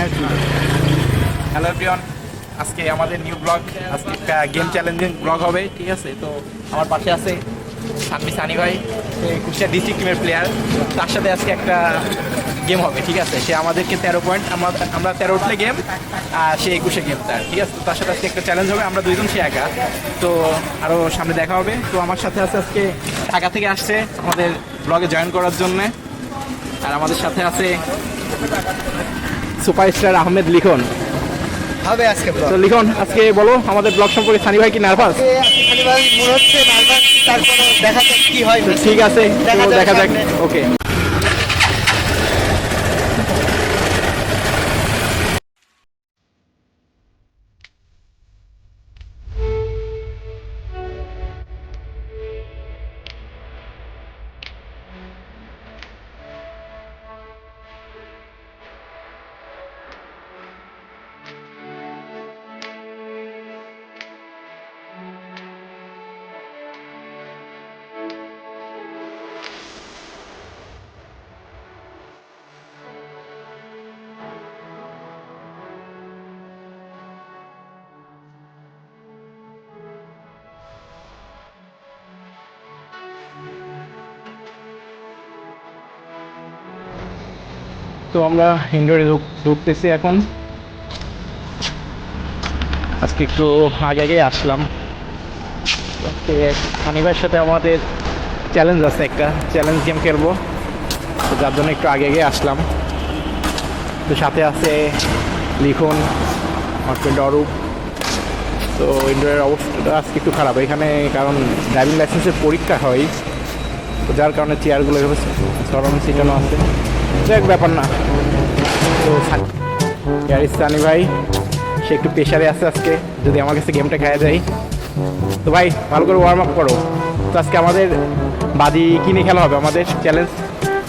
হ্যাঁ hello everyone, আজকে আমাদের নিউ ব্লগ, আজকে একটা গেম চ্যালেঞ্জিং ব্লগ হবে, ঠিক আছে। তো আমার পাশে আছে সানি ভাই, কুষ্টিয়া ডিস্ট্রিক্ট টিমের প্লেয়ার। তার সাথে আজকে একটা গেম হবে, ঠিক আছে। সে আমাদেরকে 13 পয়েন্ট, আমরা 13 উঠলে গেম, আর সে 21-এ গেম তার, ঠিক আছে। তো তার সাথে আজকে একটা চ্যালেঞ্জ হবে, আমরা দুইজন, সে একা। তো আরও সামনে দেখা হবে। তো আমার সাথে আছে আজকে ঢাকা থেকে আসছে আমাদের ব্লগে জয়েন করার জন্যে, আর আমাদের সাথে আছে সুপারস্টার আহমেদ লিখন হবে আজকে তো লিখন, আজকে বলো আমাদের ব্লগ সম্পর্কে। সানি ভাই কি নার্ভাস? সানি ভাই মনে হচ্ছে নার্ভাস, তারপরে দেখা যাক কি হয়। ঠিক আছে, দেখা যাক। ওকে, তো আমরা ইনডোরে ঢুকতেছি এখন। আজকে একটু আগে আগে আসলাম। সানি ভাইয়ের সাথে আমাদের চ্যালেঞ্জ আছে, একটা চ্যালেঞ্জ গেম খেলবো, তো যার জন্য একটু আগে আগে আসলাম। তো সাথে আছে লিখন, আমার ফ্রেন্ড অরূপ। তো ইনডোরের অবস্থাটা আজকে একটু খারাপ এখানে, কারণ ড্রাইভিং লাইসেন্সের পরীক্ষা হয়, তো যার কারণে চেয়ারগুলো এভাবে সরানো ছিটানো আছে। এক ব্যাপার না। তো সানি ভাই, সে একটু প্রেশারে আছে আজকে, যদি আমার কাছে গেমটা খেলা যায়। তো ভাই ভালো করে ওয়ার্ম আপ করো। তো আজকে আমাদের বাদি কিনে খেলা হবে, আমাদের চ্যালেঞ্জ।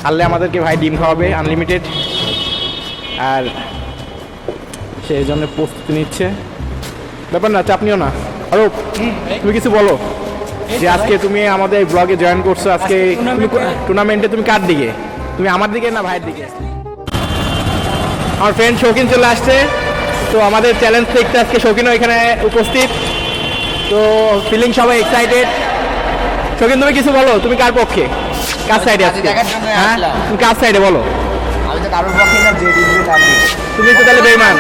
হারলে আমাদেরকে ভাই ডিম খাওয়াবে আনলিমিটেড, আর সেই জন্য প্রস্তুতি নিচ্ছে। ব্যাপার না, চাপ নিও না। আরো তুমি কিছু বলো, যে আজকে তুমি আমাদের ব্লগে জয়েন করছো। আজকে টুর্নামেন্টে তুমি কার দিকে? তুমি আমার দিকে না ভাইয়ের দিকে? আমার ফ্রেন্ড শৌখিন চলে আসছে, তো আমাদের চ্যালেঞ্জ দেখতে আজকে শৌখিনও এখানে উপস্থিত। তো ফিলিং সবাই এক্সাইটেড। শৌখিন তুমি কিছু বলো, তুমি কার পক্ষে, কার সাইডে আজকে? হ্যাঁ, তুমি কার সাইডে বলো? আমি তো কারোর পক্ষে না, যে জিতবে তার দিকে। তুমি তো তাহলে বেইমান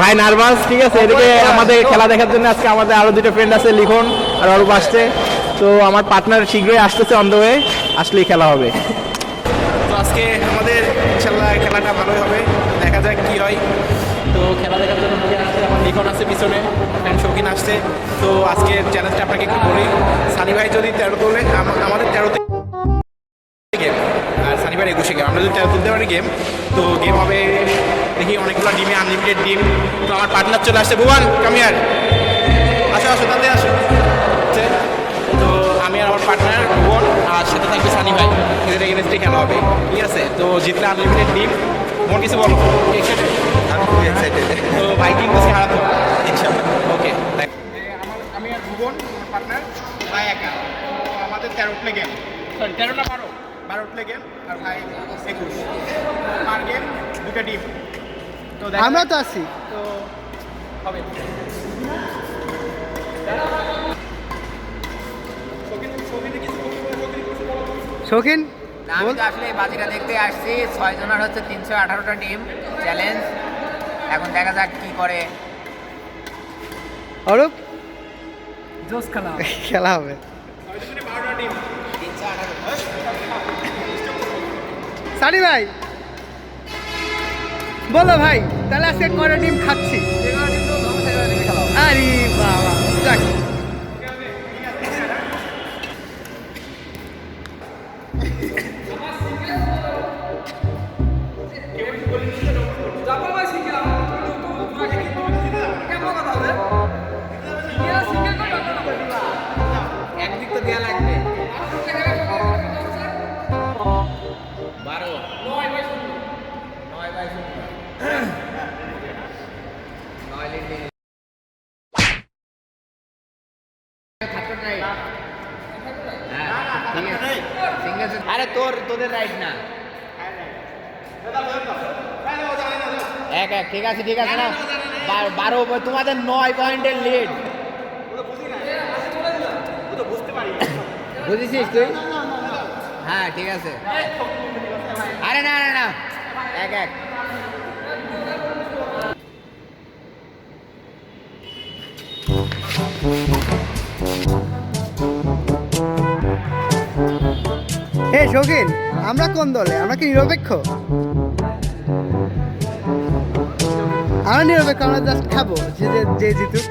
ভাই, নার্ভাস, ঠিক আছে। এদিকে আমাদের খেলা দেখার জন্য আজকে আমাদের আরো দুটো ফ্রেন্ড আছে, লিখন আর অরূপ আসছে। তো আমার পার্টনার শীঘ্রই আসতেছে, অন দ্য ওয়ে, আসলেই খেলা হবে। তো আজকে আমাদের ইনশাল্লাহ খেলাটা ভালোই হবে, দেখা যাক কি হয়। তো খেলা দেখার জন্য আসছে, আমার লিখন আছে পিছনে, ফ্রেন্ড শৌখিন আসছে। তো আজকের চ্যালেঞ্জটা আপনাকে একটু বলি। সানি ভাই যদি 13 তোলে, আমাদের 13তে গেম, আর সানি ভাই 21-এ গেম। আমরা যদি 13 তুলতে পারি গেম, তো গেম হবে দেখি অনেকগুলো ডিমে, আনলিমিটেড ডিম। তো আমার পার্টনার চলে আসছে, ভুবন কামিয়ার, আসো আসো, তাতে আসো। তো আমি আর আমার পার্টনার ভুবন, আর সাথে থাকবে সানি ভাই, এদের এগেনস্টে খেলা হবে, ঠিক আছে। তো জিতলে আনলিমিটেড ডিম। ভুবন কিছু বলো? আমি খুবই এক্সাইটেড। তো বাইকিং কাছে হারাতো ইনশাআল্লাহ। ওকে, আমি আর ভুবন আমার পার্টনার, ভাই একা। তো আমাদের 13 উঠলে গেম, সরি 13 না 12 উঠলে গেম, আর ভাই 21 পার গেম, দুটো ডিম। তো আমরা তো আছি। তো হবে। শৌখিন আমি তো আসলে এই বাজিটা দেখতে আসছি। 6 জনের হচ্ছে 318টা টিম চ্যালেঞ্জ। এখন দেখা যাক কি করে। অরূপ, জোস খেলা খেলা হবে। 318। সানি ভাই বলো ভাই, তাহলে আজকে কয়টা ডিম খাচ্ছি? আরে বাবা, যাক। একদিক তো দেওয়া লাগবে। 12 আরে তোদের রাইট না। 1-1 ঠিক আছে না 12 তোমাদের 9 পয়েন্টের লিড বুঝেছিস তুই হ্যাঁ ঠিক আছে আরে না 1-1 হে শৌখিন, আমরা কোন দলে? আমরা কি নিরপেক্ষ? আমরা নিরপেক্ষ, আমরা জাস্ট খাবো যে জিতুক।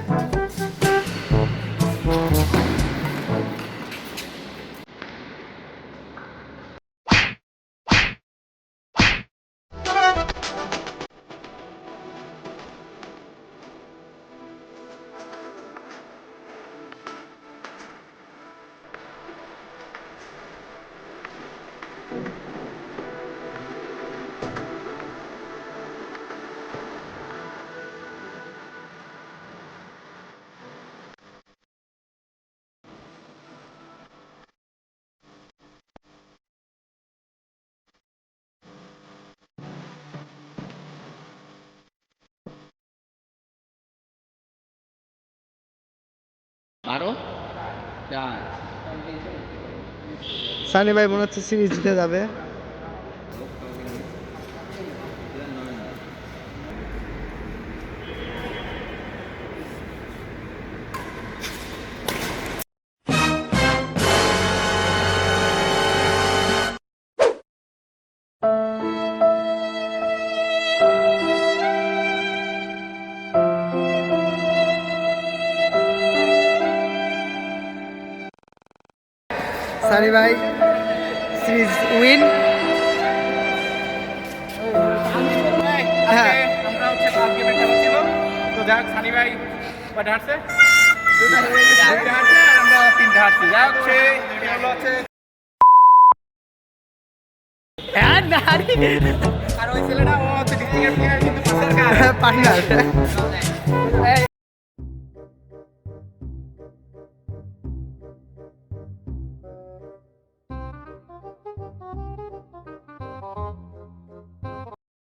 সানি ভাই মনে হচ্ছে সিরিজ জিতে যাবে। সানি ভাই সিরিজ উইন। হ্যাঁ আমরা হচ্ছে 5 গেমের খেলা ছিল তো যাক সানি ভাই কয়টা হারছে 2টা হারছে আর আমরা 3টা হারছি যাক সে হলো হচ্ছে আর ওই ছেলেটা ও হচ্ছে ডিস্ট্রিক্টের প্লেয়ার কিন্তু পাশের কাজ পার্টনার।